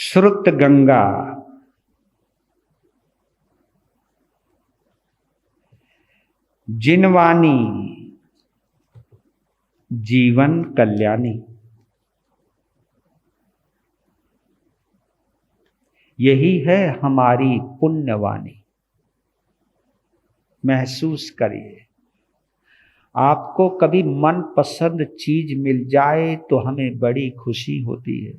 श्रुत गंगा जिनवानी जीवन कल्याणी, यही है हमारी पुण्यवाणी। महसूस करिए, आपको कभी मनपसंद चीज मिल जाए तो हमें बड़ी खुशी होती है।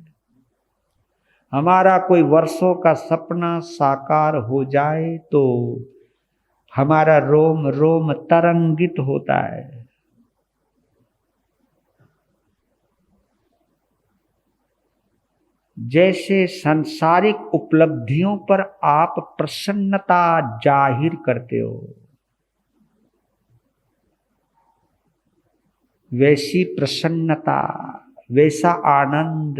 हमारा कोई वर्षों का सपना साकार हो जाए तो हमारा रोम रोम तरंगित होता है। जैसे सांसारिक उपलब्धियों पर आप प्रसन्नता जाहिर करते हो, वैसी प्रसन्नता, वैसा आनंद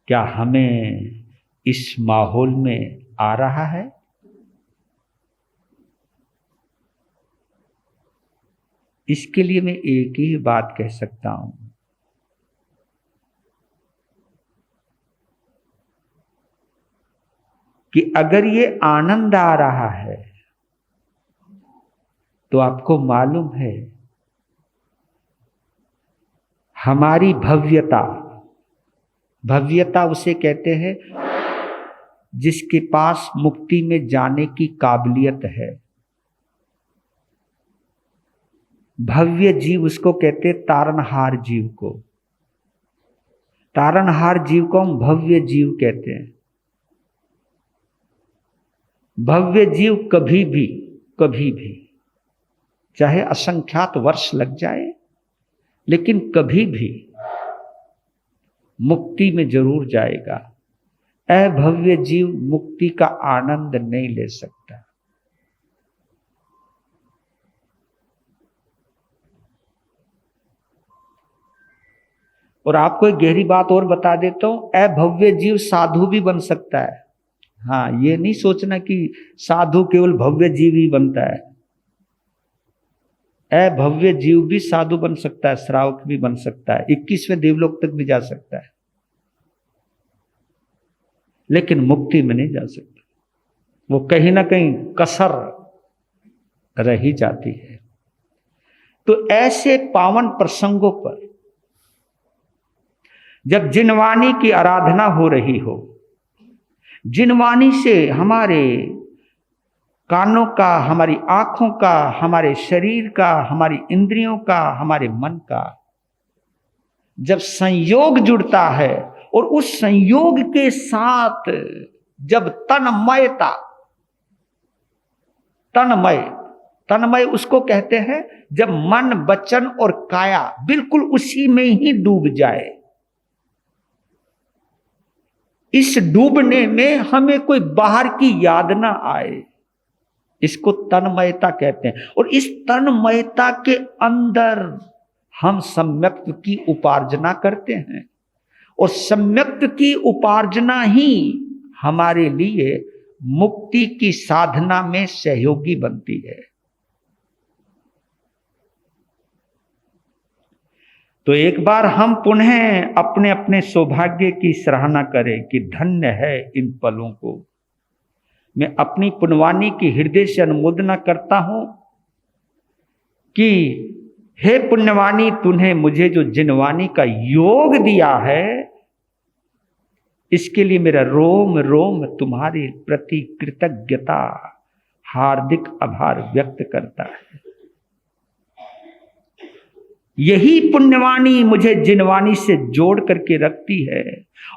क्या हमें इस माहौल में आ रहा है? इसके लिए मैं एक ही बात कह सकता हूं कि अगर ये आनंद आ रहा है तो आपको मालूम है हमारी भव्यता, भव्यता उसे कहते हैं जिसके पास मुक्ति में जाने की काबिलियत है। भव्य जीव उसको कहते तारनहार जीव को, तारनहार जीव को हम भव्य जीव कहते हैं। भव्य जीव कभी भी चाहे असंख्यात वर्ष लग जाए, लेकिन कभी भी मुक्ति में जरूर जाएगा। अभव्य जीव मुक्ति का आनंद नहीं ले सकता। और आपको एक गहरी बात और बता देता हूं, अभव्य जीव साधु भी बन सकता है। हाँ, ये नहीं सोचना कि साधु केवल भव्य जीव ही बनता है। अभव्य जीव भी साधु बन सकता है, श्रावक भी बन सकता है, 21वें देवलोक तक भी जा सकता है, लेकिन मुक्ति में नहीं जा सकता। वो कहीं ना कहीं कसर रह ही जाती है। तो ऐसे पावन प्रसंगों पर जब जिनवानी की आराधना हो रही हो, जिनवानी से हमारे कानों का, हमारी आंखों का, हमारे शरीर का, हमारी इंद्रियों का, हमारे मन का जब संयोग जुड़ता है और उस संयोग के साथ जब तन्मयता, तन्मय उसको कहते हैं जब मन, वचन और काया बिल्कुल उसी में ही डूब जाए। इस डूबने में हमें कोई बाहर की याद ना आए, इसको तन्मयता कहते हैं। और इस तन्मयता के अंदर हम सम्यक्त की उपार्जना करते हैं, और सम्यक्त की उपार्जना ही हमारे लिए मुक्ति की साधना में सहयोगी बनती है। तो एक बार हम पुनः अपने अपने सौभाग्य की सराहना करें कि धन्य है इन पलों को। मैं अपनी पुण्यवाणी की हृदय से अनुमोदना करता हूं कि हे पुण्यवाणी, तूने मुझे जो जिनवानी का योग दिया है, इसके लिए मेरा रोम रोम तुम्हारे प्रति कृतज्ञता, हार्दिक आभार व्यक्त करता है। यही पुण्यवाणी मुझे जिनवानी से जोड़ करके रखती है,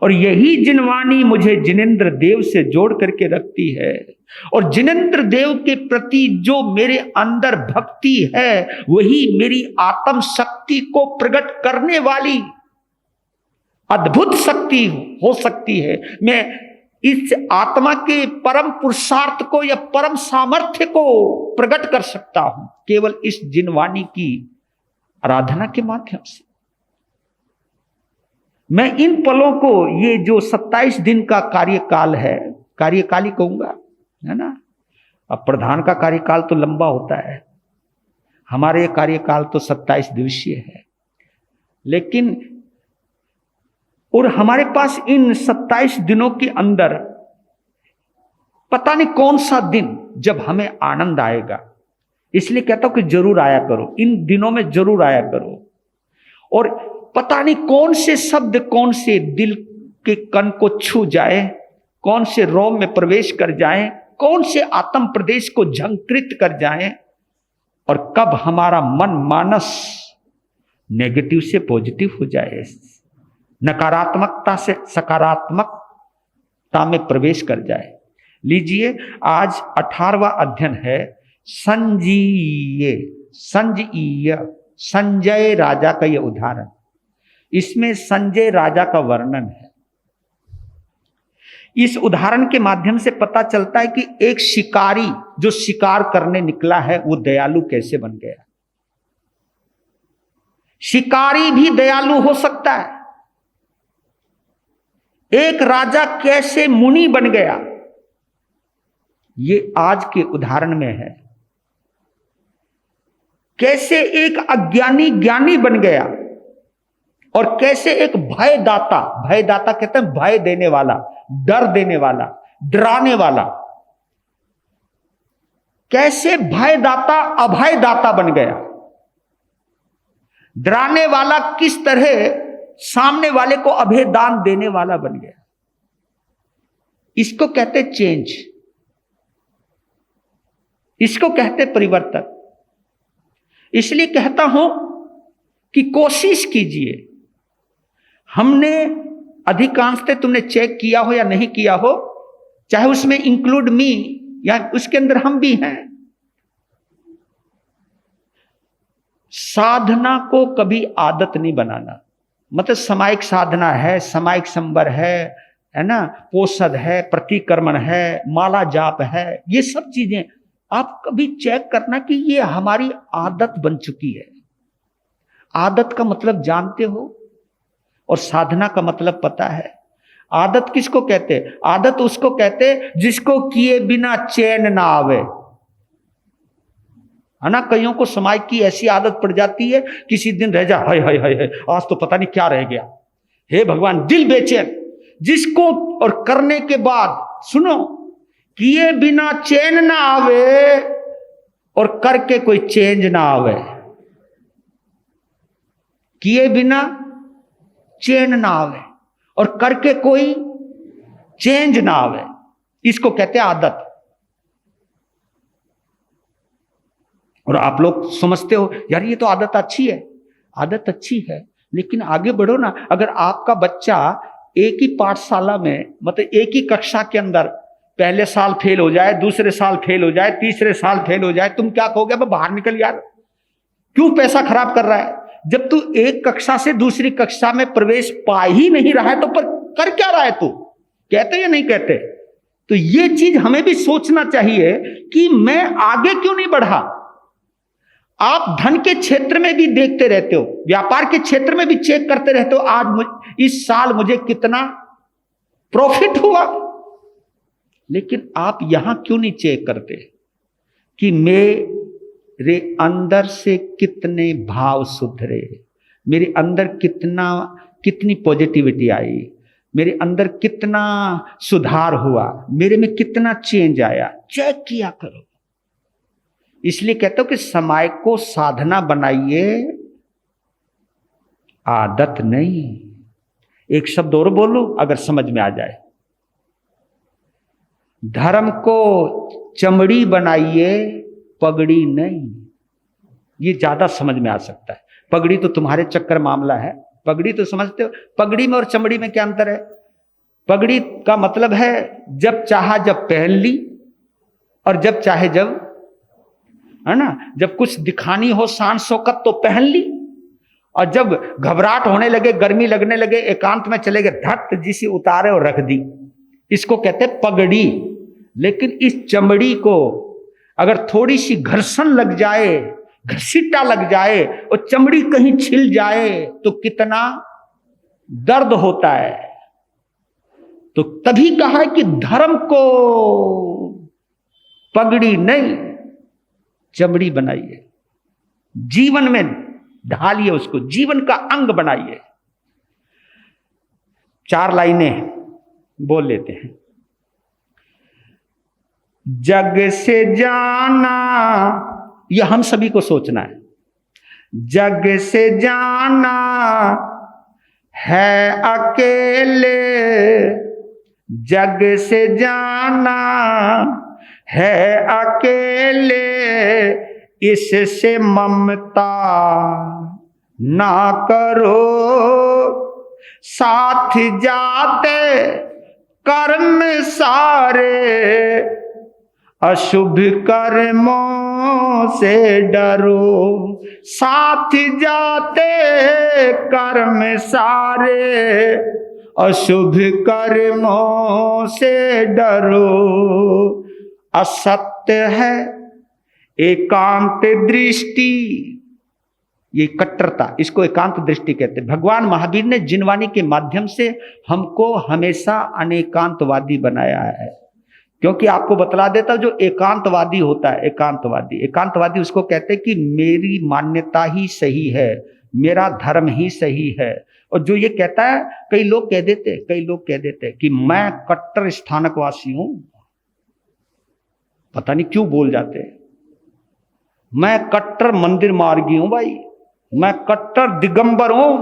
और यही जिनवानी मुझे जिनेंद्र देव से जोड़ करके रखती है। और जिनेंद्र देव के प्रति जो मेरे अंदर भक्ति है, वही मेरी आत्म शक्ति को प्रकट करने वाली अद्भुत शक्ति हो सकती है। मैं इस आत्मा के परम पुरुषार्थ को या परम सामर्थ्य को प्रकट कर सकता हूं केवल इस जिनवानी की आराधना के माध्यम से। मैं इन पलों को, ये जो 27 दिन का कार्यकाल है, कार्यकाल ही कहूंगा, है ना। अब प्रधान का कार्यकाल तो लंबा होता है, हमारे कार्यकाल तो 27 दिवसीय है। लेकिन और हमारे पास इन 27 दिनों के अंदर पता नहीं कौन सा दिन जब हमें आनंद आएगा। इसलिए कहता हूं कि जरूर आया करो, इन दिनों में जरूर आया करो। और पता नहीं कौन से शब्द कौन से दिल के कण को छू जाए, कौन से रोम में प्रवेश कर जाए, कौन से आत्म प्रदेश को झंकृत कर जाए, और कब हमारा मन मानस नेगेटिव से पॉजिटिव हो जाए, नकारात्मकता से सकारात्मकता में प्रवेश कर जाए। लीजिए, आज 18वां अध्ययन है संजीय संजय राजा का यह उदाहरण। इसमें संजय राजा का वर्णन है। इस उदाहरण के माध्यम से पता चलता है कि एक शिकारी जो शिकार करने निकला है वो दयालु कैसे बन गया। शिकारी भी दयालु हो सकता है। एक राजा कैसे मुनि बन गया, ये आज के उदाहरण में है। कैसे एक अज्ञानी ज्ञानी बन गया, और कैसे एक भयदाता, भयदाता कहते हैं भय देने वाला, डर देने वाला, डराने वाला, कैसे भयदाता अभयदाता बन गया। डराने वाला किस तरह सामने वाले को अभय दान देने वाला बन गया। इसको कहते चेंज, इसको कहते परिवर्तन। इसलिए कहता हूं कि कोशिश कीजिए। हमने अधिकांशतः तुमने चेक किया हो या नहीं किया हो, चाहे उसमें इंक्लूड मी या उसके अंदर हम भी हैं, साधना को कभी आदत नहीं बनाना। मतलब सामायिक साधना है, सामायिक संबर है ना, पोषद है, प्रतिक्रमण है, माला जाप है, ये सब चीजें आप कभी चेक करना कि ये हमारी आदत बन चुकी है। आदत का मतलब जानते हो, और साधना का मतलब पता है। आदत किसको कहते हैं? आदत उसको कहते हैं जिसको किए बिना चैन ना आवे, है ना। कईयों को समय की ऐसी आदत पड़ जाती है, किसी दिन रह जा, हाय हाय हाय हाय आज तो पता नहीं क्या रह गया, हे भगवान, दिल बेचैन। जिसको और करने के बाद सुनो, किए बिना चैन ना आवे और करके कोई चेंज ना आवे। किए बिना चैन ना आवे और करके कोई चेंज ना आवे, इसको कहते हैं आदत। और आप लोग समझते हो यार ये तो आदत अच्छी है। आदत अच्छी है, लेकिन आगे बढ़ो ना। अगर आपका बच्चा एक ही पाठशाला में, मतलब एक ही कक्षा के अंदर पहले साल फेल हो जाए, दूसरे साल फेल हो जाए, तीसरे साल फेल हो जाए, तुम क्या कहोगे? अब बाहर निकल यार, क्यों पैसा खराब कर रहा है? जब तू एक कक्षा से दूसरी कक्षा में प्रवेश पा ही नहीं रहा है तो पर कर क्या रहा है तू? कहते या नहीं कहते? तो ये चीज हमें भी सोचना चाहिए कि मैं आगे क्यों नहीं बढ़ा। आप धन के क्षेत्र में भी देखते रहते हो, व्यापार के क्षेत्र में भी चेक करते रहते हो, आज इस साल मुझे कितना प्रॉफिट हुआ, लेकिन आप यहां क्यों नहीं चेक करते कि मेरे अंदर से कितने भाव सुधरे, मेरे अंदर कितनी पॉजिटिविटी आई, मेरे अंदर कितना सुधार हुआ, मेरे में कितना चेंज आया। चेक किया करो। इसलिए कहता हूं कि समय को साधना बनाइए, आदत नहीं। एक शब्द और बोलो अगर समझ में आ जाए। धर्म को चमड़ी बनाइए, पगड़ी नहीं। ये ज्यादा समझ में आ सकता है। पगड़ी तो तुम्हारे चक्कर मामला है, पगड़ी तो समझते हो। पगड़ी में और चमड़ी में क्या अंतर है? पगड़ी का मतलब है जब चाहा जब पहन ली, और जब चाहे जब, है ना, जब कुछ दिखानी हो शान शौकत तो पहन ली, और जब घबराहट होने लगे, गर्मी लगने लगे, एकांत में चले गए, धट जिसी उतारे और रख दी। इसको कहते हैं पगड़ी। लेकिन इस चमड़ी को अगर थोड़ी सी घर्षण लग जाए, घसीटा लग जाए और चमड़ी कहीं छिल जाए तो कितना दर्द होता है। तो तभी कहा है कि धर्म को पगड़ी नहीं चमड़ी बनाइए, जीवन में ढालिए, उसको जीवन का अंग बनाइए। 4 लाइनें बोल लेते हैं। जग से जाना, यह हम सभी को सोचना है। जग से जाना है अकेले, जग से जाना है अकेले, इससे ममता ना करो, साथ जाते कर्म सारे, अशुभ कर्मों से डरो, साथ जाते कर्म सारे, अशुभ कर्मों से डरो। असत्य है एकांत दृष्टि, ये कट्टरता, इसको एकांत दृष्टि कहते हैं। भगवान महावीर ने जिनवाणी के माध्यम से हमको हमेशा अनेकांतवादी बनाया है। क्योंकि आपको बतला देता, जो एकांतवादी होता है, एकांतवादी उसको कहते हैं कि मेरी मान्यता ही सही है, मेरा धर्म ही सही है। और जो ये कहता है, कई लोग कह देते हैं कि मैं कट्टर स्थानकवासी हूं, पता नहीं क्यों बोल जाते हैं। मैं कट्टर मंदिर मार्गी हूं भाई, मैं कट्टर दिगंबर हूं,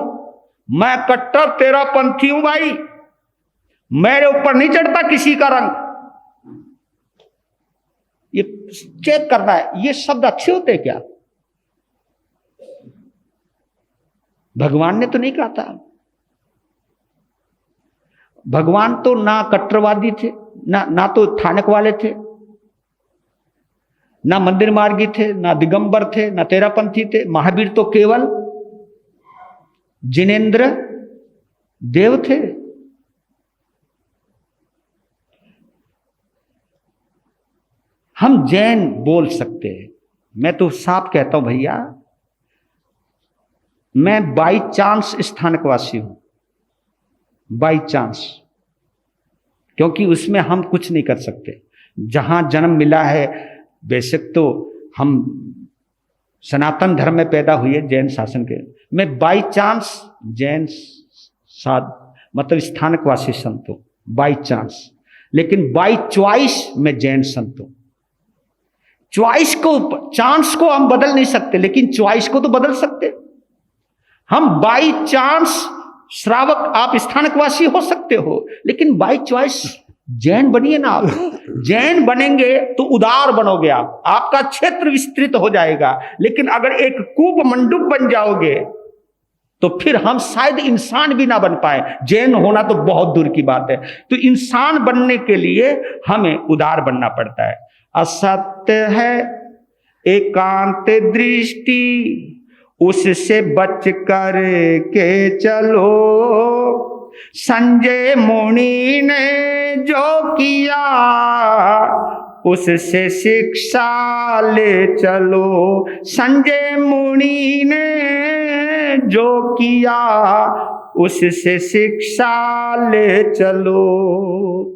मैं कट्टर तेरापंथी हूं भाई, मेरे ऊपर नहीं चढ़ता किसी का रंग। ये चेक करना है, ये शब्द अच्छे होते हैं क्या? भगवान ने तो नहीं कहा था। भगवान तो ना कट्टरवादी थे, ना तो थानक वाले थे, ना मंदिर मार्गी थे, ना दिगंबर थे, ना तेरापंथी थे। महावीर तो केवल जिनेंद्र देव थे। हम जैन बोल सकते हैं। मैं तो साफ कहता हूं भैया, मैं बाई चांस स्थानकवासी हूं, बाई चांस, क्योंकि उसमें हम कुछ नहीं कर सकते। जहां जन्म मिला है, बेशक तो हम सनातन धर्म में पैदा हुए जैन शासन के, मैं बाई चांस जैन मतलब स्थानकवासी संत हूं, बाई चांस। लेकिन बाई चॉइस मैं जैन संत हूं। चॉइस को, चांस को हम बदल नहीं सकते, लेकिन चॉइस को तो बदल सकते। हम बाई चांस श्रावक, आप स्थानकवासी हो सकते हो, लेकिन बाई चॉइस जैन बनिए ना। आप जैन बनेंगे तो उदार बनोगे, आप, आपका क्षेत्र विस्तृत हो जाएगा। लेकिन अगर एक कूप मंडूक बन जाओगे तो फिर हम शायद इंसान भी ना बन पाए। जैन होना तो बहुत दूर की बात है। तो इंसान बनने के लिए हमें उदार बनना पड़ता है। असत्य है एकांत दृष्टि, उससे बच कर के चलो, संजय मुनि ने जो किया उससे शिक्षा ले चलो, संजय मुनि ने जो किया उससे शिक्षा ले चलो।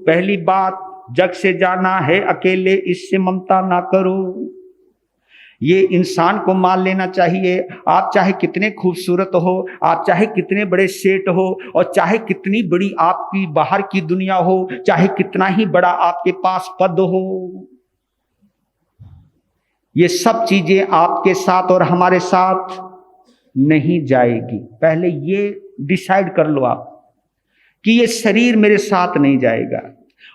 पहली बात, जग से जाना है अकेले, इससे ममता ना करो। ये इंसान को मान लेना चाहिए। आप चाहे कितने खूबसूरत हो, आप चाहे कितने बड़े सेठ हो, और चाहे कितनी बड़ी आपकी बाहर की दुनिया हो, चाहे कितना ही बड़ा आपके पास पद हो, ये सब चीजें आपके साथ और हमारे साथ नहीं जाएगी। पहले ये डिसाइड कर लो आप कि ये शरीर मेरे साथ नहीं जाएगा,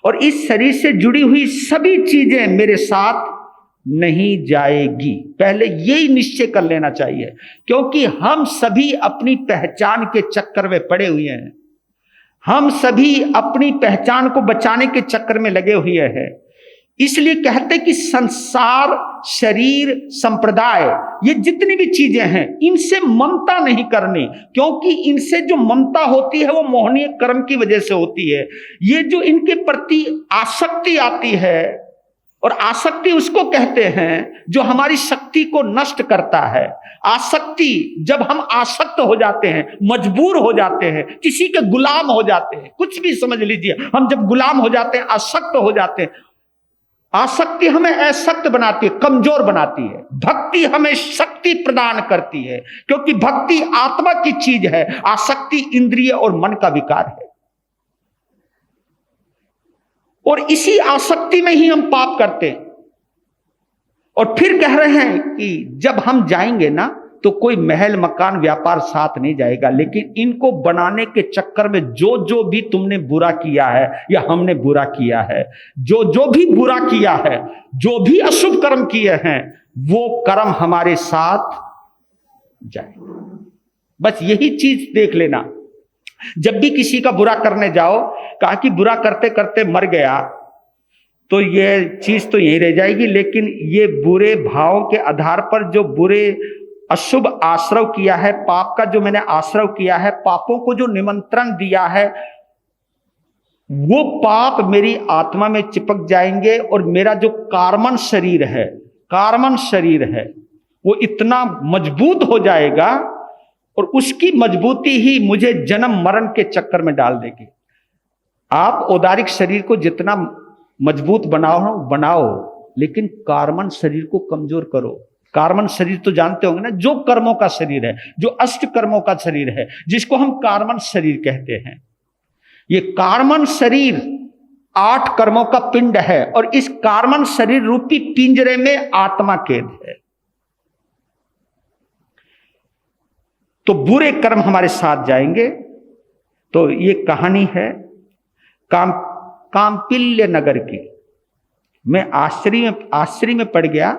और इस शरीर से जुड़ी हुई सभी चीजें मेरे साथ नहीं जाएगी। पहले यही निश्चय कर लेना चाहिए, क्योंकि हम सभी अपनी पहचान के चक्कर में पड़े हुए हैं। हम सभी अपनी पहचान को बचाने के चक्कर में लगे हुए हैं। इसलिए कहते कि संसार, शरीर, संप्रदाय, ये जितनी भी चीजें हैं, इनसे ममता नहीं करनी, क्योंकि इनसे जो ममता होती है वो मोहनीय कर्म की वजह से होती है। ये जो इनके प्रति आसक्ति आती है, और आसक्ति उसको कहते हैं जो हमारी शक्ति को नष्ट करता है। आसक्ति, जब हम आसक्त हो जाते हैं, मजबूर हो जाते हैं, किसी के गुलाम हो जाते हैं, कुछ भी समझ लीजिए, हम जब गुलाम हो जाते हैं, आसक्त हो जाते हैं। आसक्ति हमें अशक्त बनाती है, कमजोर बनाती है। भक्ति हमें शक्ति प्रदान करती है, क्योंकि भक्ति आत्मा की चीज है, आसक्ति इंद्रिय और मन का विकार है। और इसी आसक्ति में ही हम पाप करते हैं। और फिर कह रहे हैं कि जब हम जाएंगे ना तो कोई महल मकान व्यापार साथ नहीं जाएगा, लेकिन इनको बनाने के चक्कर में जो जो भी तुमने बुरा किया है या हमने बुरा किया है, जो जो भी बुरा किया है, जो भी अशुभ कर्म किए हैं, वो कर्म हमारे साथ जाएगा। बस यही चीज देख लेना। जब भी किसी का बुरा करने जाओ, कहा कि बुरा करते करते मर गया तो ये चीज तो यहीं रह जाएगी, लेकिन ये बुरे भावों के आधार पर जो बुरे अशुभ आश्रव किया है, पाप का जो मैंने आश्रव किया है, पापों को जो निमंत्रण दिया है, वो पाप मेरी आत्मा में चिपक जाएंगे और मेरा जो कार्मन शरीर है वो इतना मजबूत हो जाएगा और उसकी मजबूती ही मुझे जन्म मरण के चक्कर में डाल देगी। आप औदारिक शरीर को जितना मजबूत बनाओ, लेकिन कार्मन शरीर को कमजोर करो। कार्मन शरीर तो जानते होंगे ना, जो कर्मों का शरीर है, जो अष्ट कर्मों का शरीर है, जिसको हम कार्मन शरीर कहते हैं। ये कार्मन शरीर 8 कर्मों का पिंड है और इस कार्मन शरीर रूपी पिंजरे में आत्मा कैद है। तो बुरे कर्म हमारे साथ जाएंगे। तो ये कहानी है काम्पिल्य नगर की। मैं आश्चर्य में पड़ गया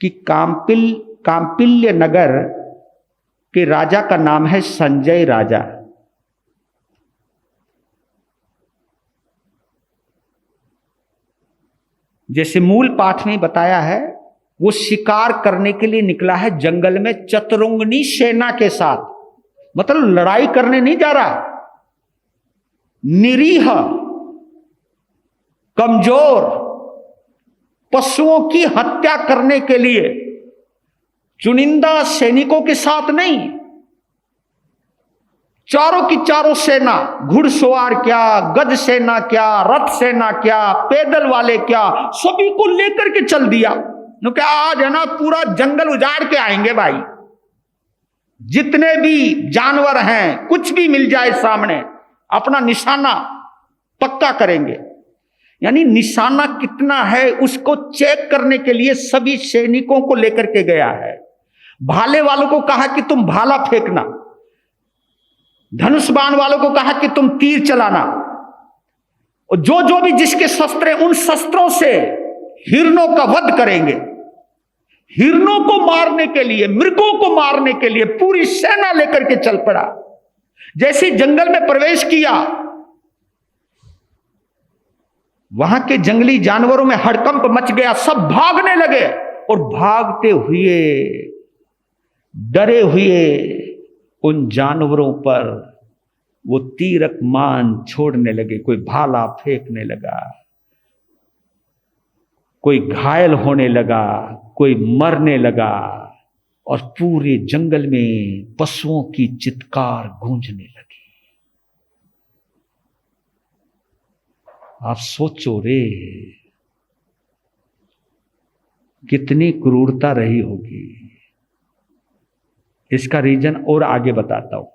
कि काम्पिल्य नगर के राजा का नाम है संजय राजा। जैसे मूल पाठ में बताया है, वो शिकार करने के लिए निकला है जंगल में चतुरंगिनी सेना के साथ। मतलब लड़ाई करने नहीं जा रहा, निरीह कमजोर पशुओं की हत्या करने के लिए, चुनिंदा सैनिकों के साथ नहीं, चारों की चारों सेना, घुड़सवार क्या, गज सेना क्या, रथ सेना क्या, पैदल वाले क्या, सभी को लेकर के चल दिया। क्या आज है ना, पूरा जंगल उजाड़ के आएंगे भाई। जितने भी जानवर हैं, कुछ भी मिल जाए सामने, अपना निशाना पक्का करेंगे। यानी निशाना कितना है उसको चेक करने के लिए सभी सैनिकों को लेकर के गया है। भाले वालों को कहा कि तुम भाला फेंकना, धनुष बाण वालों को कहा कि तुम तीर चलाना, और जो जो भी जिसके शस्त्र हैं उन शस्त्रों से हिरणों का वध करेंगे। हिरणों को मारने के लिए, मृगों को मारने के लिए पूरी सेना लेकर के चल पड़ा। जैसे जंगल में प्रवेश किया, वहां के जंगली जानवरों में हड़कंप मच गया, सब भागने लगे और भागते हुए डरे हुए उन जानवरों पर वो तीरक मान छोड़ने लगे। कोई भाला फेंकने लगा, कोई घायल होने लगा, कोई मरने लगा, और पूरे जंगल में पशुओं की चित्कार गूंजने लगी। आप सोचो रे, कितनी क्रूरता रही होगी। इसका रीजन और आगे बताता हूं।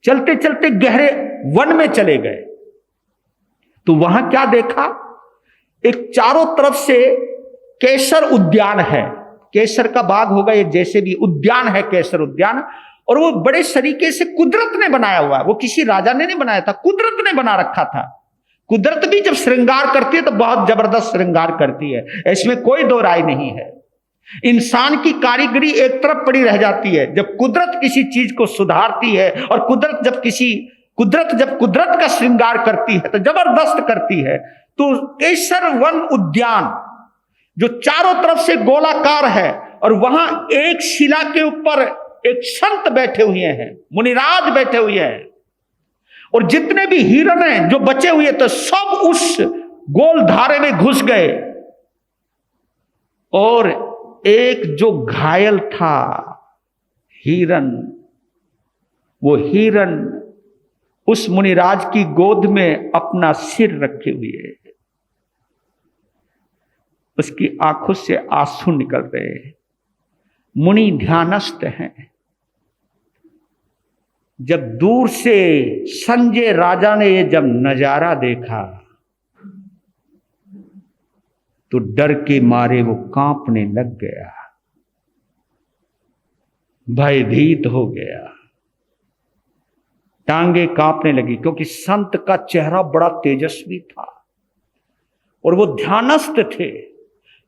चलते चलते गहरे वन में चले गए तो वहां क्या देखा, एक चारों तरफ से केसर उद्यान है। केसर का बाग होगा ये, जैसे भी उद्यान है केसर उद्यान, और वो बड़े तरीके से कुदरत ने बनाया हुआ है। वो किसी राजा ने नहीं बनाया था, कुदरत ने बना रखा था। कुदरत भी जब श्रृंगार करती है तो बहुत जबरदस्त श्रृंगार करती है, इसमें कोई दो राय नहीं है। इंसान की कारीगरी एक तरफ पड़ी रह जाती है। जब कुदरत किसी चीज को सुधारती है, और कुदरत जब कुदरत का श्रृंगार करती है तो जबरदस्त करती है। तो केसर वन उद्यान जो चारों तरफ से गोलाकार है, और वहां एक शिला के ऊपर एक संत बैठे हुए हैं, मुनिराज बैठे हुए हैं, और जितने भी हिरण हैं जो बचे हुए थे सब उस गोल धारे में घुस गए। और एक जो घायल था हिरण, वो हिरण उस मुनिराज की गोद में अपना सिर रखे हुए, उसकी आंखों से आंसू निकल रहे हैं। मुनि ध्यानस्थ हैं। जब दूर से संजय राजा ने ये जब नजारा देखा तो डर के मारे वो कांपने लग गया, भयभीत हो गया, टांगे कांपने लगी, क्योंकि संत का चेहरा बड़ा तेजस्वी था और वो ध्यानस्थ थे।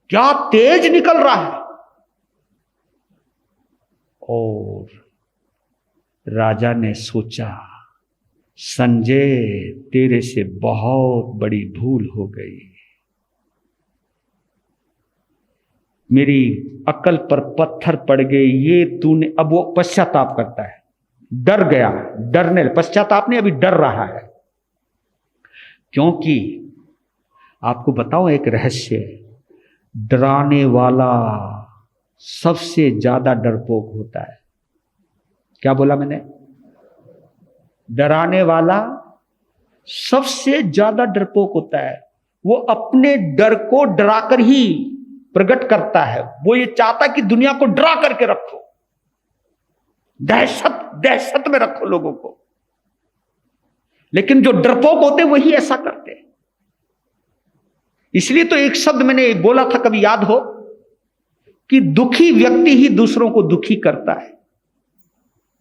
क्या तेज निकल रहा है। और राजा ने सोचा, संजय तेरे से बहुत बड़ी भूल हो गई, मेरी अकल पर पत्थर पड़ गए, ये तूने। अब वो पश्चाताप करता है, डर गया, डरने, पश्चाताप नहीं, अभी डर रहा है। क्योंकि आपको बताओ एक रहस्य, डराने वाला सबसे ज्यादा डरपोक होता है। क्या बोला मैंने? डराने वाला सबसे ज्यादा डरपोक होता है। वो अपने डर को डराकर ही प्रकट करता है। वो ये चाहता कि दुनिया को डरा करके रखो, दहशत में रखो लोगों को। लेकिन जो डरपोक होते वही ऐसा करते हैं। इसलिए तो एक शब्द मैंने बोला था, कभी याद हो, कि दुखी व्यक्ति ही दूसरों को दुखी करता है।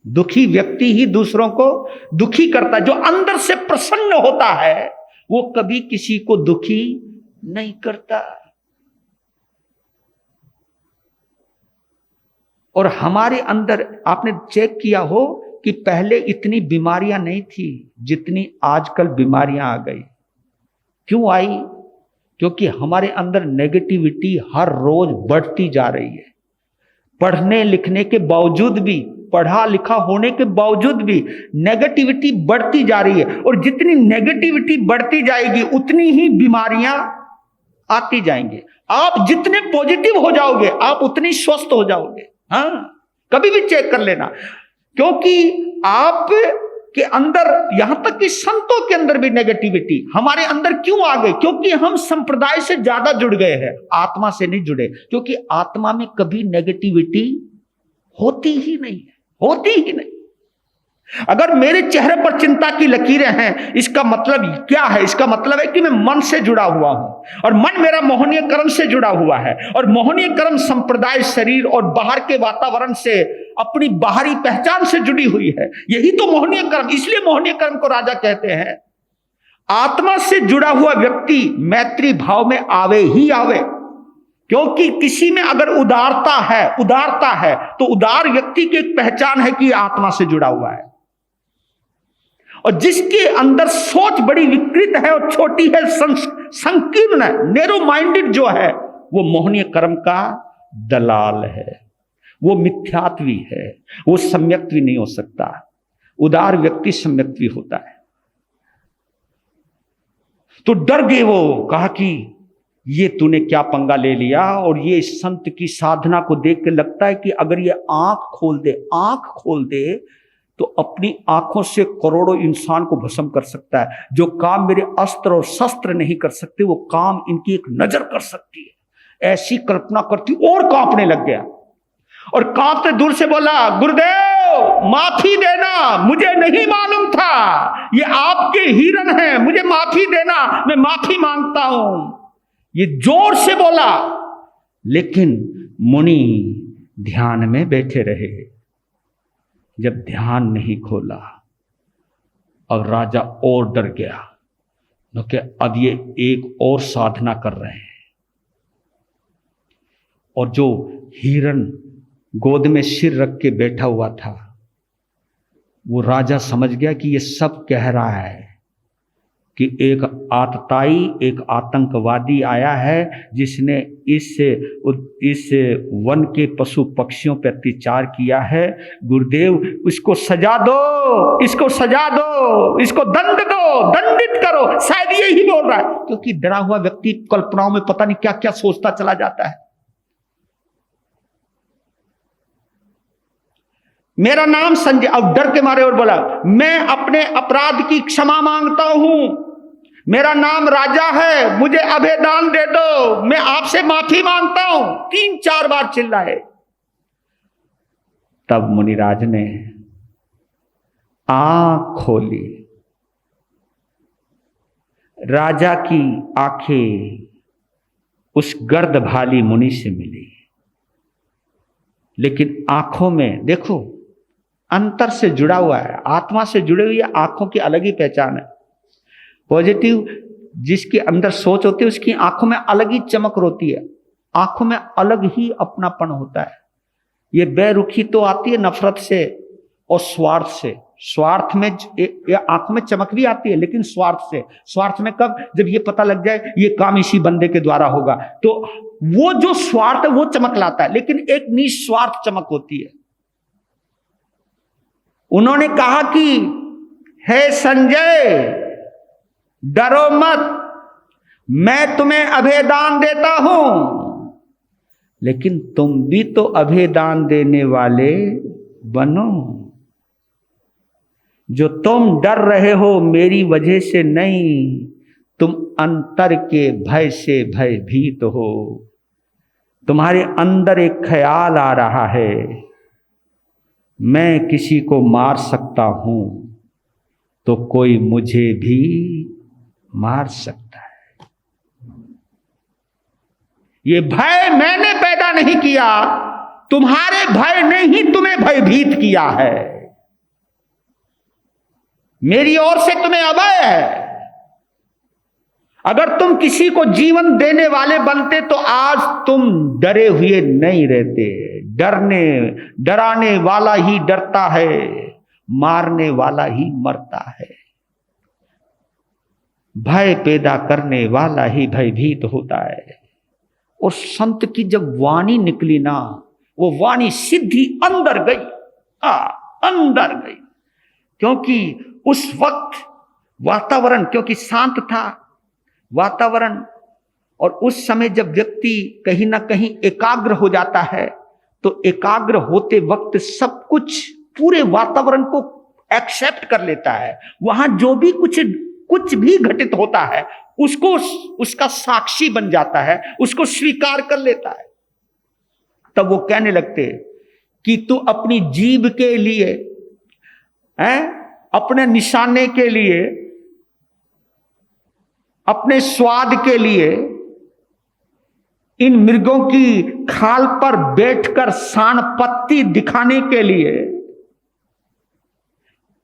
दुखी व्यक्ति ही दूसरों को दुखी करता है। जो अंदर से प्रसन्न होता है वो कभी किसी को दुखी नहीं करता। और हमारे अंदर आपने चेक किया हो कि पहले इतनी बीमारियां नहीं थी जितनी आजकल बीमारियां आ गई। क्यों आई? क्योंकि हमारे अंदर नेगेटिविटी हर रोज बढ़ती जा रही है। पढ़ने लिखने के बावजूद भी, पढ़ा लिखा होने के बावजूद भी नेगेटिविटी बढ़ती जा रही है। और जितनी नेगेटिविटी बढ़ती जाएगी उतनी ही बीमारियां आती जाएंगी। आप जितने पॉजिटिव हो जाओगे आप उतनी स्वस्थ हो जाओगे। हाँ, कभी भी चेक कर लेना। क्योंकि आप के अंदर, यहां तक कि संतों के अंदर भी नेगेटिविटी हमारे अंदर क्यों आ गई? क्योंकि हम संप्रदाय से ज्यादा जुड़ गए हैं, आत्मा से नहीं जुड़े। क्योंकि आत्मा में कभी नेगेटिविटी होती ही नहीं है, होती ही नहीं। अगर मेरे चेहरे पर चिंता की लकीरें हैं, इसका मतलब क्या है? इसका मतलब है कि मैं मन से जुड़ा हुआ हूं और मन मेरा मोहनीय कर्म से जुड़ा हुआ है। और मोहनीय कर्म संप्रदाय, शरीर और बाहर के वातावरण से, अपनी बाहरी पहचान से जुड़ी हुई है। यही तो मोहनीय कर्म। इसलिए मोहनीय कर्म को राजा कहते हैं। आत्मा से जुड़ा हुआ व्यक्ति मैत्री भाव में आवे ही आवे। क्योंकि किसी में अगर उदारता है तो उदार व्यक्ति की एक पहचान है कि आत्मा से जुड़ा हुआ है। और जिसके अंदर सोच बड़ी विकृत है और छोटी है, संकीर्ण है, नैरो माइंडेड जो है, वो मोहनीय कर्म का दलाल है, वो मिथ्यात्वी है, वो सम्यक्त्वी नहीं हो सकता। उदार व्यक्ति सम्यक्त्वी होता है। तो डर गए वो, कहा कि ये तूने क्या पंगा ले लिया। और ये संत की साधना को देख के लगता है कि अगर ये आंख खोल दे तो अपनी आंखों से करोड़ों इंसान को भस्म कर सकता है। जो काम मेरे अस्त्र और शस्त्र नहीं कर सकते वो काम इनकी एक नजर कर सकती है। ऐसी कल्पना करती और कांपने लग गया। और कांपते दूर से बोला, गुरुदेव माफी देना, मुझे नहीं मालूम था ये आपके हिरण हैं, मुझे माफी देना, मैं माफी मांगता हूं। ये जोर से बोला। लेकिन मुनि ध्यान में बैठे रहे। जब ध्यान नहीं खोला अब राजा और डर गया, कि अब ये एक और साधना कर रहे हैं। और जो हिरण गोद में सिर रख के बैठा हुआ था, वो राजा समझ गया कि ये सब कह रहा है कि एक आतताई, एक आतंकवादी आया है जिसने इस वन के पशु पक्षियों पर अत्याचार किया है। गुरुदेव इसको सजा दो, इसको सजा दो, इसको दंड दो, दंडित करो। शायद यही बोल रहा है। क्योंकि डरा हुआ व्यक्ति कल्पनाओं में पता नहीं क्या क्या सोचता चला जाता है। मेरा नाम संजय, अब डर के मारे और बोला, मैं अपने अपराध की क्षमा मांगता हूं, मेरा नाम राजा है, मुझे अभेदान दे दो, मैं आपसे माफी मांगता हूं। 3-4 बार चिल्लाए। तब मुनिराज ने आंख खोली। राजा की आंखें उस गर्द भाली मुनि से मिली, लेकिन आंखों में देखो अंतर से जुड़ा हुआ है, आत्मा से जुड़ी हुई है, आंखों की अलग ही पहचान है। पॉजिटिव जिसके अंदर सोच होती है उसकी आंखों में अलग ही चमक होती है, आंखों में अलग ही अपनापन होता है। ये बेरुखी तो आती है नफरत से और स्वार्थ से। स्वार्थ में आंखों में चमक भी आती है, लेकिन स्वार्थ से। स्वार्थ में कब? जब ये पता लग जाए ये काम इसी बंदे के द्वारा होगा, तो वो जो स्वार्थ है वो चमक लाता है, लेकिन एक निस्वार्थ चमक होती है। उन्होंने कहा कि हे संजय, डरो मत, मैं तुम्हें अभेदान देता हूं, लेकिन तुम भी तो अभेदान देने वाले बनो। जो तुम डर रहे हो मेरी वजह से नहीं, तुम अंतर के भय से भयभीत हो। तुम्हारे अंदर एक ख्याल आ रहा है, मैं किसी को मार सकता हूं तो कोई मुझे भी मार सकता है। ये भय मैंने पैदा नहीं किया, तुम्हारे भय ने ही तुम्हें भयभीत किया है। मेरी ओर से तुम्हें अभय है। अगर तुम किसी को जीवन देने वाले बनते तो आज तुम डरे हुए नहीं रहते। डराने वाला ही डरता है, मारने वाला ही मरता है। भय पैदा करने वाला ही भयभीत होता है। और संत की जब वाणी निकली ना, वो वाणी सीधी अंदर गई, अंदर गई। क्योंकि उस वक्त वातावरण क्योंकि शांत था वातावरण, और उस समय जब व्यक्ति कहीं ना कहीं एकाग्र हो जाता है तो एकाग्र होते वक्त सब कुछ पूरे वातावरण को एक्सेप्ट कर लेता है। वहां जो भी कुछ भी घटित होता है उसको उसका साक्षी बन जाता है, उसको स्वीकार कर लेता है। तब वो कहने लगते कि तू अपनी जीभ के लिए, अपने निशाने के लिए, अपने स्वाद के लिए इन मृगों की खाल पर बैठकर सांड पत्ती दिखाने के लिए,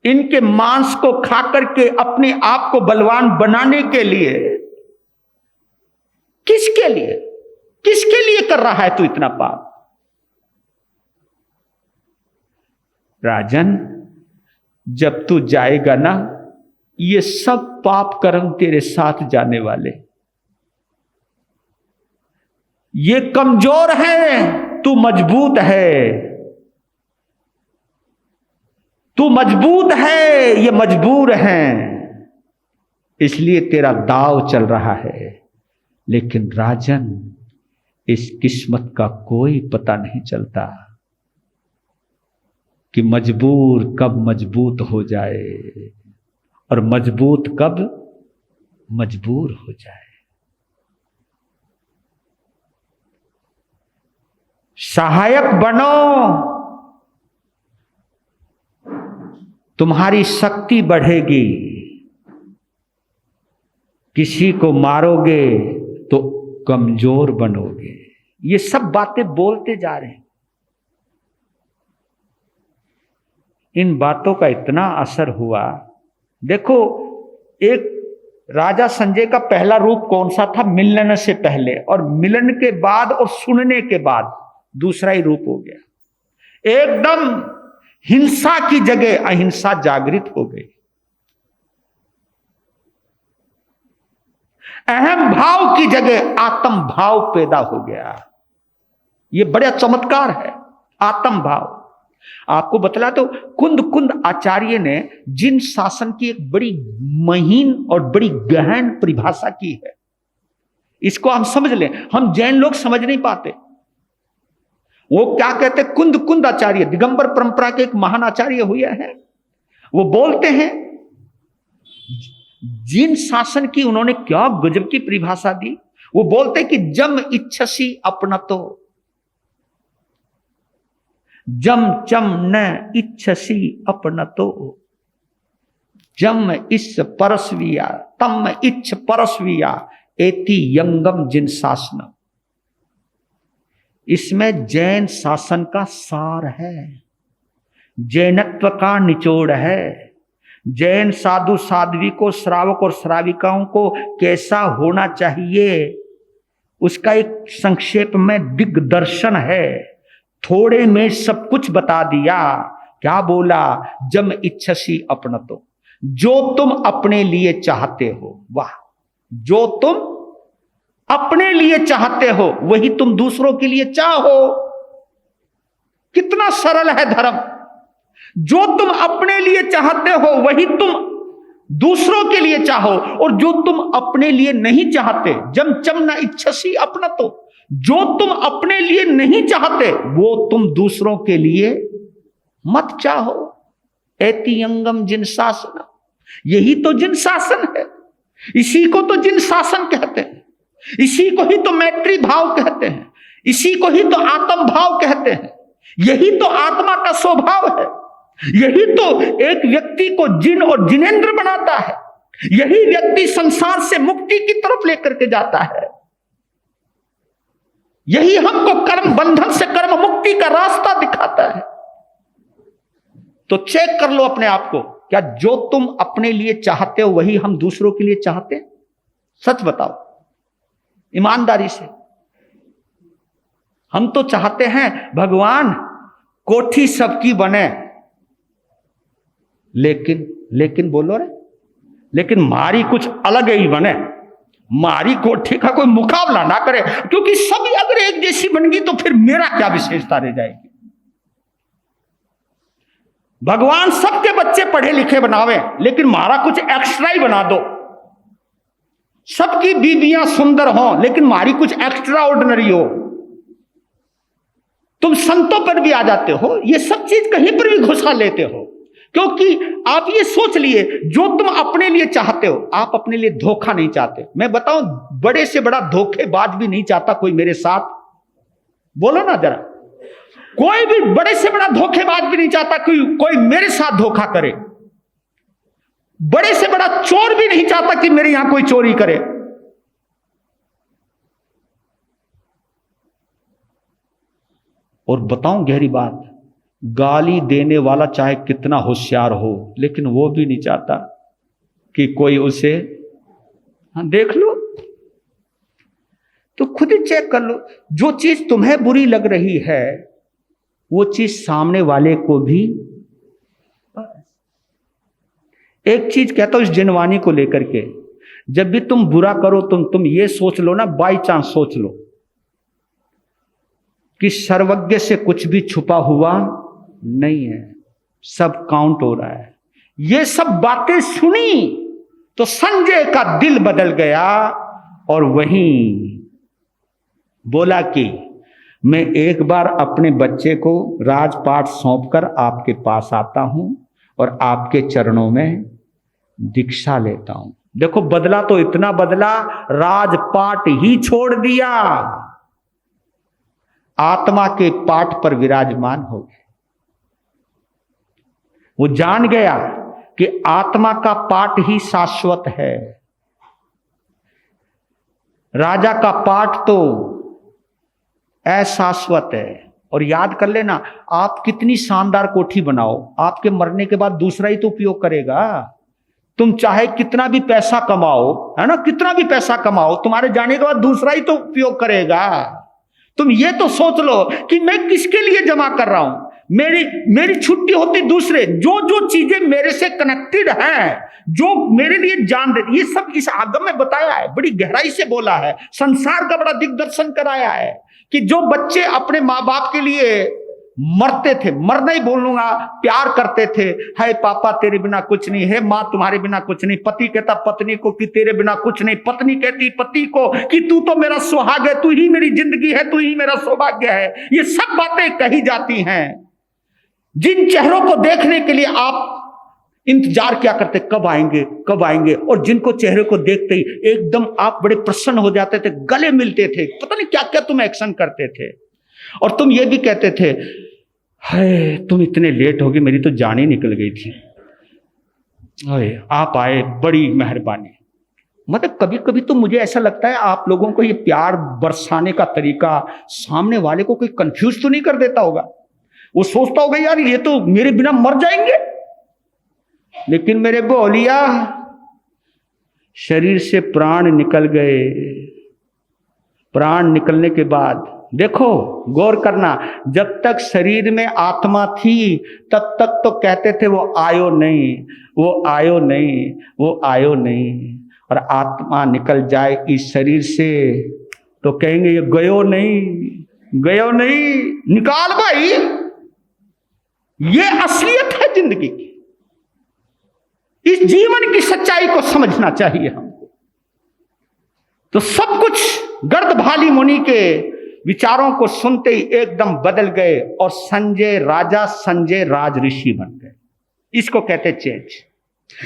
इनके मांस को खाकर के अपने आप को बलवान बनाने के लिए, किसके लिए कर रहा है तू इतना पाप? राजन, जब तू जाएगा ना, ये सब पाप कर्म तेरे साथ जाने वाले। ये कमजोर है, तू मजबूत है। तू मजबूत है, ये मजबूर हैं, इसलिए तेरा दाव चल रहा है। लेकिन राजन, इस किस्मत का कोई पता नहीं चलता कि मजबूर कब मजबूत हो जाए और मजबूत कब मजबूर हो जाए। सहायक बनो, तुम्हारी शक्ति बढ़ेगी। किसी को मारोगे तो कमजोर बनोगे। ये सब बातें बोलते जा रहे हैं। इन बातों का इतना असर हुआ। देखो, एक राजा संजय का पहला रूप कौन सा था? मिलन से पहले, और मिलन के बाद और सुनने के बाद दूसरा ही रूप हो गया। एकदम हिंसा की जगह अहिंसा जागृत हो गई। अहम भाव की जगह आत्म भाव पैदा हो गया। यह बड़ा चमत्कार है, आत्म भाव। आपको बतला तो कुंद आचार्य ने जिन शासन की एक बड़ी महीन और बड़ी गहन परिभाषा की है, इसको हम समझ लें। हम जैन लोग समझ नहीं पाते। वो क्या कहते? कुंद आचार्य दिगंबर परंपरा के एक महान आचार्य हुए हैं। वो बोलते हैं जिन शासन की उन्होंने क्या गजब की परिभाषा दी। वो बोलते कि जम इच्छसी अपनतो, जम चम न इच्छसी अपनतो, जम इस परस्विया तम इच्छ परस्विया एति यंगम जिन शासनम। इसमें जैन शासन का सार है, जैनत्व का निचोड़ है। जैन साधु साध्वी को, श्रावक और श्राविकाओं को कैसा होना चाहिए उसका एक संक्षेप में दिग्दर्शन है। थोड़े में सब कुछ बता दिया। क्या बोला? जम इच्छसी अपनतो, जो तुम अपने लिए चाहते हो, वाह, जो तुम अपने लिए चाहते हो वही तुम दूसरों के लिए चाहो। कितना सरल है धर्म। जो तुम अपने लिए चाहते हो वही तुम दूसरों के लिए चाहो, और जो तुम अपने लिए नहीं चाहते, जम चम न इच्छसी अपनतो, जो तुम अपने लिए नहीं चाहते वो तुम दूसरों के लिए मत चाहो। एति अंगम जिन शासन, यही तो जिन शासन है, इसी को तो जिन शासन कहते हैं, इसी को ही तो मैत्री भाव कहते हैं, इसी को ही तो आत्म भाव कहते हैं। यही तो आत्मा का स्वभाव है। यही तो एक व्यक्ति को जिन और जिनेंद्र बनाता है। यही व्यक्ति संसार से मुक्ति की तरफ लेकर के जाता है। यही हमको कर्म बंधन से कर्म मुक्ति का रास्ता दिखाता है। तो चेक कर लो अपने आप को, क्या जो तुम अपने लिए चाहते हो वही हम दूसरों के लिए चाहते हैं? सच बताओ ईमानदारी से। हम तो चाहते हैं भगवान कोठी सबकी बने, लेकिन बोलो रे, लेकिन मारी कुछ अलग ही बने, मारी कोठी का कोई मुकाबला ना करे, क्योंकि सभी अगर एक जैसी बन गई तो फिर मेरा क्या विशेषता रह जाएगी। भगवान सबके बच्चे पढ़े लिखे बनावे, लेकिन मारा कुछ एक्स्ट्रा ही बना दो। सबकी बीबियां सुंदर हो, लेकिन मारी कुछ एक्स्ट्रा ऑर्डिनरी हो। तुम संतों पर भी आ जाते हो, ये सब चीज कहीं पर भी घुसा लेते हो, क्योंकि आप ये सोच लिए जो तुम अपने लिए चाहते हो, आप अपने लिए धोखा नहीं चाहते। मैं बताऊं, बड़े से बड़ा धोखेबाज भी नहीं चाहता कोई मेरे साथ, बोलो ना जरा, कोई भी बड़े से बड़ा धोखेबाज भी नहीं चाहता कोई मेरे साथ धोखा करे। बड़े से बड़ा चोर भी नहीं चाहता कि मेरे यहां कोई चोरी करे। और बताऊं गहरी बात, गाली देने वाला चाहे कितना होशियार हो, लेकिन वो भी नहीं चाहता कि कोई उसे, हाँ देख लो, तो खुद ही चेक कर लो। जो चीज तुम्हें बुरी लग रही है वो चीज सामने वाले को भी। एक चीज कहता हूं इस जिनवानी को लेकर के, जब भी तुम बुरा करो तुम ये सोच लो ना, बाई चांस सोच लो कि सर्वज्ञ से कुछ भी छुपा हुआ नहीं है, सब काउंट हो रहा है। ये सब बातें सुनी तो संजय का दिल बदल गया और वहीं बोला कि मैं एक बार अपने बच्चे को राजपाट सौंपकर आपके पास आता हूं और आपके चरणों में दीक्षा लेता हूं। देखो बदला तो इतना बदला, राजपाट ही छोड़ दिया, आत्मा के पाठ पर विराजमान हो गए। वो जान गया कि आत्मा का पाठ ही शाश्वत है, राजा का पाठ तो अशाश्वत है। और याद कर लेना, आप कितनी शानदार कोठी बनाओ, आपके मरने के बाद दूसरा ही तो उपयोग करेगा। तुम चाहे कितना भी पैसा कमाओ, है ना, कितना भी पैसा कमाओ, तुम्हारे जाने के बाद दूसरा ही तो उपयोग करेगा। तुम ये तो सोच लो कि मैं किसके लिए जमा कर रहा हूं। मेरी छुट्टी होती दूसरे, जो चीजें मेरे से कनेक्टेड हैं, जो मेरे लिए जान दे, ये सब इस आगम में बताया है, बड़ी गहराई से बोला है, संसार का बड़ा दिग्दर्शन कराया है कि जो बच्चे अपने माँ बाप के लिए मरते थे, मरना ही बोलूंगा, प्यार करते थे, है पापा तेरे बिना कुछ नहीं, है माँ तुम्हारे बिना कुछ नहीं, पति कहता पत्नी को कि तेरे बिना कुछ नहीं, पत्नी कहती पति को कि तू तो मेरा सुहाग है, तू ही मेरी जिंदगी है, तू ही मेरा सौभाग्य है। ये सब बातें कही जाती हैं, जिन चेहरों को देखने के लिए आप इंतजार क्या करते, कब आएंगे कब आएंगे, और जिनको चेहरे को देखते ही एकदम आप बड़े प्रसन्न हो जाते थे, गले मिलते थे, पता नहीं क्या क्या तुम एक्शन करते थे। और तुम ये भी कहते थे, हाय तुम इतने लेट हो गए, मेरी तो जान ही निकल गई थी, हाय आप आए, बड़ी मेहरबानी, मतलब कभी कभी तो मुझे ऐसा लगता है आप लोगों को ये प्यार बरसाने का तरीका सामने वाले को कोई कंफ्यूज तो नहीं कर देता होगा। वो सोचता होगा यार ये तो मेरे बिना मर जाएंगे। लेकिन मेरे बोलिया, शरीर से प्राण निकल गए। प्राण निकलने के बाद देखो, गौर करना, जब तक शरीर में आत्मा थी तब तक तो कहते थे वो आयो नहीं, वो आयो नहीं, वो आयो नहीं। और आत्मा निकल जाए इस शरीर से तो कहेंगे ये गयो नहीं, गयो नहीं। निकाल भाई, ये असलियत है जिंदगी की। इस जीवन की सच्चाई को समझना चाहिए हमको। तो सब कुछ गर्दभाली मुनि के विचारों को सुनते ही एकदम बदल गए और संजय राजा, संजय राज ऋषि बन गए। इसको कहते चेंज,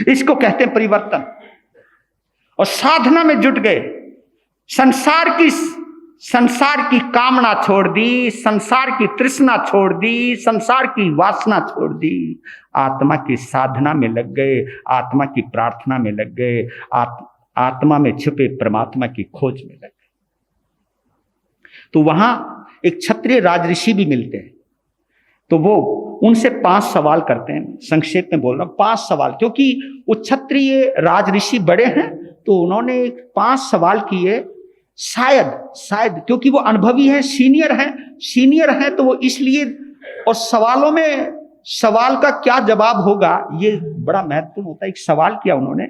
इसको कहते परिवर्तन। और साधना में जुट गए। संसार की कामना छोड़ दी, संसार की तृष्णा छोड़ दी, संसार की वासना छोड़ दी। आत्मा की साधना में लग गए, आत्मा की प्रार्थना में लग गए, आत्मा में छिपे परमात्मा की खोज में लग गए। तो वहां एक क्षत्रिय राजऋषि भी मिलते हैं। तो वो उनसे 5 सवाल करते हैं। संक्षेप में बोल रहा हूं 5 सवाल, क्योंकि वो क्षत्रिय राजऋषि बड़े हैं तो उन्होंने 5 सवाल किए। शायद क्योंकि वो अनुभवी हैं, सीनियर हैं तो वो इसलिए। और सवालों में सवाल का क्या जवाब होगा ये बड़ा महत्वपूर्ण होता है। एक सवाल किया उन्होंने,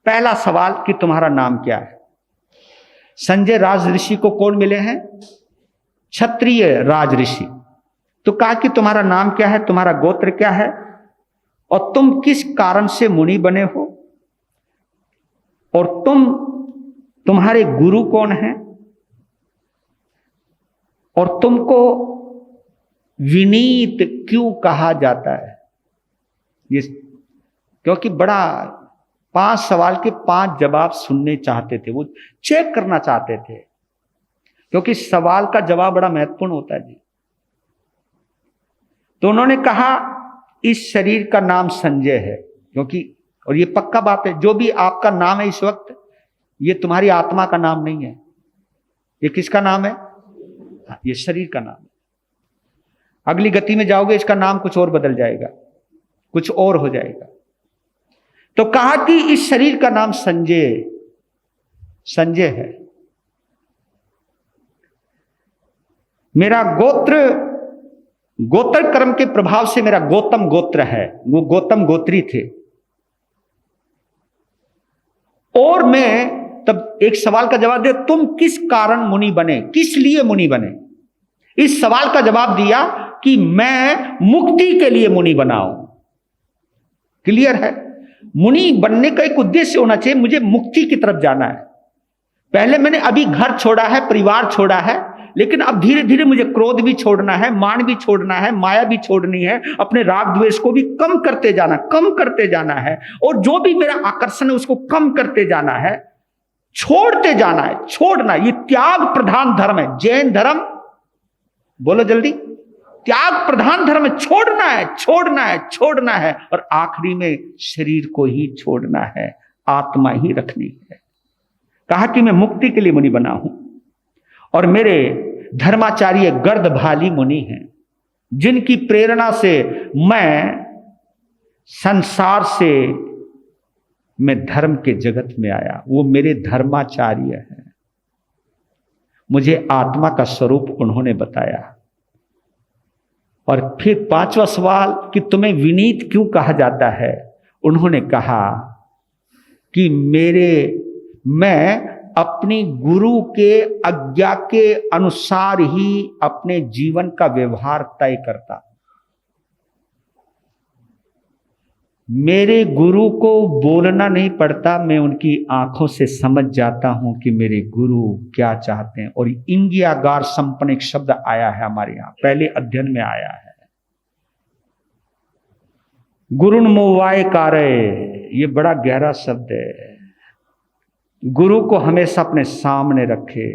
पहला सवाल कि तुम्हारा नाम क्या है। संजय राज ऋषि को कौन मिले हैं? क्षत्रिय राज ऋषि। तो कहा कि तुम्हारा नाम क्या है, तुम्हारा गोत्र क्या है और तुम किस कारण से मुनि बने हो, और तुम्हारे गुरु कौन हैं, और तुमको विनीत क्यों कहा जाता है। ये क्योंकि बड़ा 5 सवाल के 5 जवाब सुनने चाहते थे, वो चेक करना चाहते थे, क्योंकि सवाल का जवाब बड़ा महत्वपूर्ण होता है जी। तो उन्होंने कहा इस शरीर का नाम संजय है, क्योंकि और ये पक्का बात है, जो भी आपका नाम है इस वक्त ये तुम्हारी आत्मा का नाम नहीं है। ये किसका नाम है? ये शरीर का नाम है। अगली गति में जाओगे इसका नाम कुछ और बदल जाएगा, कुछ और हो जाएगा। तो कहा कि इस शरीर का नाम संजय है। मेरा गोत्र कर्म के प्रभाव से मेरा गौतम गोत्र है, वो गौतम गोत्री थे। और मैं तब एक सवाल का जवाब दिया, तुम किस कारण मुनि बने, किस लिए मुनि बने। इस सवाल का जवाब दिया कि मैं मुक्ति के लिए मुनि बना हूं। क्लियर है? मुनि बनने का एक उद्देश्य होना चाहिए, मुझे मुक्ति की तरफ जाना है। पहले मैंने अभी घर छोड़ा है, परिवार छोड़ा है, लेकिन अब धीरे धीरे मुझे क्रोध भी छोड़ना है, मान भी छोड़ना है, माया भी छोड़नी है, अपने राग द्वेष को भी कम करते जाना है, और जो भी मेरा आकर्षण है उसको कम करते जाना है, छोड़ते जाना है। छोड़ना, ये त्याग प्रधान धर्म है। जैन धर्म, बोलो जल्दी, त्याग प्रधान धर्म है। छोड़ना है और आखिरी में शरीर को ही छोड़ना है, आत्मा ही रखनी है। कहा कि मैं मुक्ति के लिए मुनि बना हूं और मेरे धर्माचार्य गर्दभाली मुनि हैं, जिनकी प्रेरणा से मैं संसार से मैं धर्म के जगत में आया। वो मेरे धर्माचार्य हैं, मुझे आत्मा का स्वरूप उन्होंने बताया। और फिर 5वां सवाल कि तुम्हें विनीत क्यों कहा जाता है। उन्होंने कहा कि मैं अपनी गुरु के आज्ञा के अनुसार ही अपने जीवन का व्यवहार तय करता। मेरे गुरु को बोलना नहीं पड़ता, मैं उनकी आंखों से समझ जाता हूं कि मेरे गुरु क्या चाहते हैं। और इंगियागार संपन्न एक शब्द आया है हमारे यहां, पहले अध्ययन में आया है, गुरुन मोवाय कार्य। ये बड़ा गहरा शब्द है। गुरु को हमेशा अपने सामने रखे,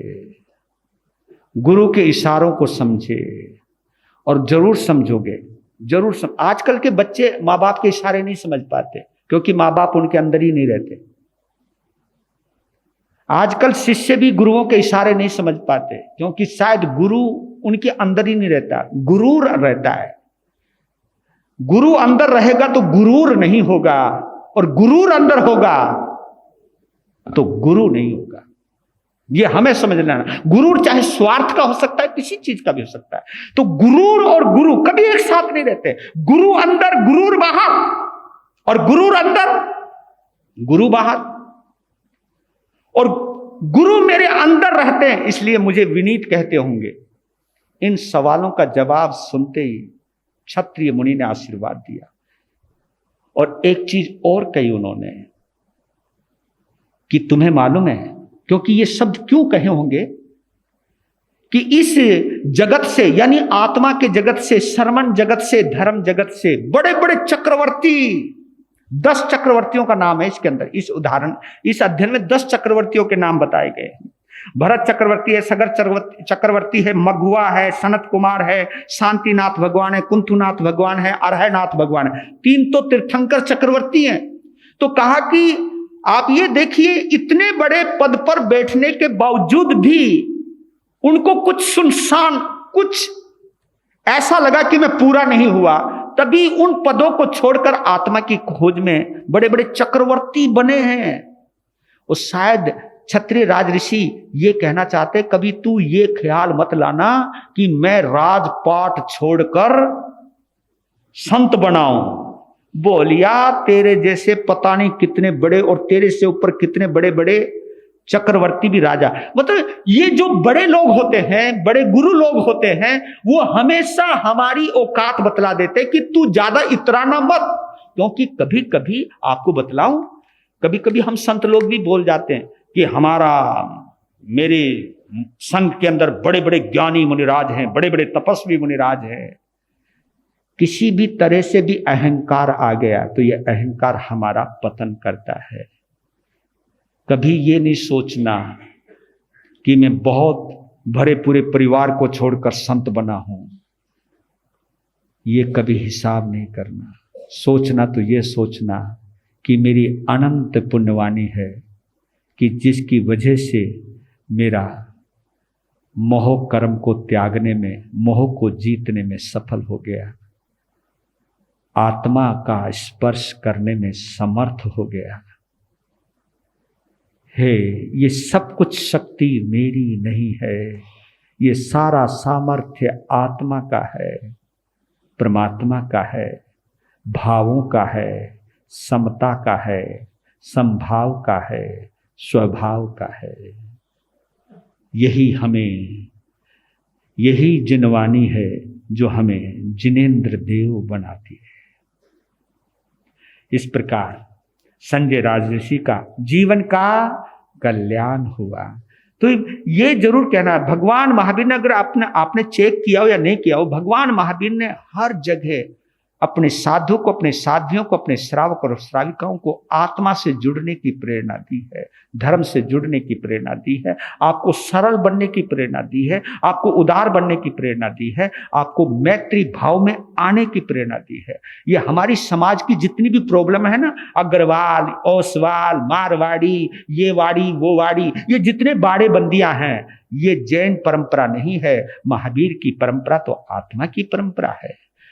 गुरु के इशारों को समझे, और जरूर समझोगे, आजकल के बच्चे माँ बाप के इशारे नहीं समझ पाते, क्योंकि माँ बाप उनके अंदर ही नहीं रहते। आजकल शिष्य भी गुरुओं के इशारे नहीं समझ पाते, क्योंकि शायद गुरु उनके अंदर ही नहीं रहता, गुरूर रहता है। गुरु अंदर रहेगा तो गुरूर नहीं होगा, और गुरूर अंदर होगा तो गुरु नहीं होगा। ये हमें समझ लेना। गुरूर चाहे स्वार्थ का हो सकता है, किसी चीज का भी हो सकता है। तो गुरूर और गुरु कभी एक साथ नहीं रहते। गुरु अंदर, गुरूर बाहर, और गुरूर अंदर, गुरु बाहर। और गुरु मेरे अंदर रहते हैं, इसलिए मुझे विनीत कहते होंगे। इन सवालों का जवाब सुनते ही क्षत्रिय मुनि ने आशीर्वाद दिया। और एक चीज और कही उन्होंने कि तुम्हें मालूम है, क्योंकि ये शब्द क्यों कहे होंगे कि इस जगत से, यानी आत्मा के जगत से, श्रमण जगत से, धर्म जगत से बड़े बड़े चक्रवर्ती, 10 चक्रवर्तियों का नाम है इसके अंदर। इस उदाहरण, इस अध्ययन में 10 चक्रवर्तियों के नाम बताए गए हैं। भरत चक्रवर्ती है, सगर चक्रवर्ती है, मघुआ है, सनत कुमार है, शांतिनाथ भगवान है, कुंथुनाथ भगवान है, अरहनाथ भगवान है। 3 तो तीर्थंकर चक्रवर्ती हैं। तो कहा कि आप ये देखिए, इतने बड़े पद पर बैठने के बावजूद भी उनको कुछ सुनसान, कुछ ऐसा लगा कि मैं पूरा नहीं हुआ। तभी उन पदों को छोड़कर आत्मा की खोज में बड़े बड़े चक्रवर्ती बने हैं। और शायद क्षत्रिय राजऋषि ये कहना चाहते, कभी तू ये ख्याल मत लाना कि मैं राजपाट छोड़कर संत बनाऊं। बोलिया, तेरे जैसे पता नहीं कितने बड़े, और तेरे से ऊपर कितने बड़े बड़े चक्रवर्ती भी राजा। मतलब ये जो बड़े लोग होते हैं, बड़े गुरु लोग होते हैं, वो हमेशा हमारी औकात बतला देते कि तू ज्यादा इतराना मत। क्योंकि कभी कभी आपको बतलाऊं, कभी कभी हम संत लोग भी बोल जाते हैं कि मेरे संघ के अंदर बड़े बड़े ज्ञानी मुनिराज हैं, बड़े बड़े तपस्वी मुनिराज हैं। किसी भी तरह से भी अहंकार आ गया तो यह अहंकार हमारा पतन करता है। कभी ये नहीं सोचना कि मैं बहुत भरे पूरे परिवार को छोड़कर संत बना हूं, ये कभी हिसाब नहीं करना। सोचना तो ये सोचना कि मेरी अनंत पुण्यवानी है कि जिसकी वजह से मेरा मोह कर्म को त्यागने में, मोह को जीतने में सफल हो गया, आत्मा का स्पर्श करने में समर्थ हो गया। हे, ये सब कुछ शक्ति मेरी नहीं है, ये सारा सामर्थ्य आत्मा का है, परमात्मा का है, भावों का है, समता का है, संभाव का है, स्वभाव का है। यही जिनवानी है जो हमें जिनेंद्र देव बनाती है। इस प्रकार संजय राजऋषि का जीवन का कल्याण हुआ। तो ये जरूर कहना, भगवान महावीर ने, अगर आपने चेक किया हो या नहीं किया हो, भगवान महावीर ने हर जगह अपने साधु को, अपने साध्वियों को, अपने श्रावक और श्राविकाओं को आत्मा से जुड़ने की प्रेरणा दी है, धर्म से जुड़ने की प्रेरणा दी है, आपको सरल बनने की प्रेरणा दी है, आपको उदार बनने की प्रेरणा दी है, आपको मैत्री भाव में आने की प्रेरणा दी है। ये हमारी समाज की जितनी भी प्रॉब्लम है ना, अग्रवाल, ओसवाल, मारवाड़ी, ये वाड़ी वो वाड़ी, ये जितने बाड़े बंदियां हैं, ये जैन परंपरा नहीं है, महावीर की परंपरा तो आत्मा की परंपरा है।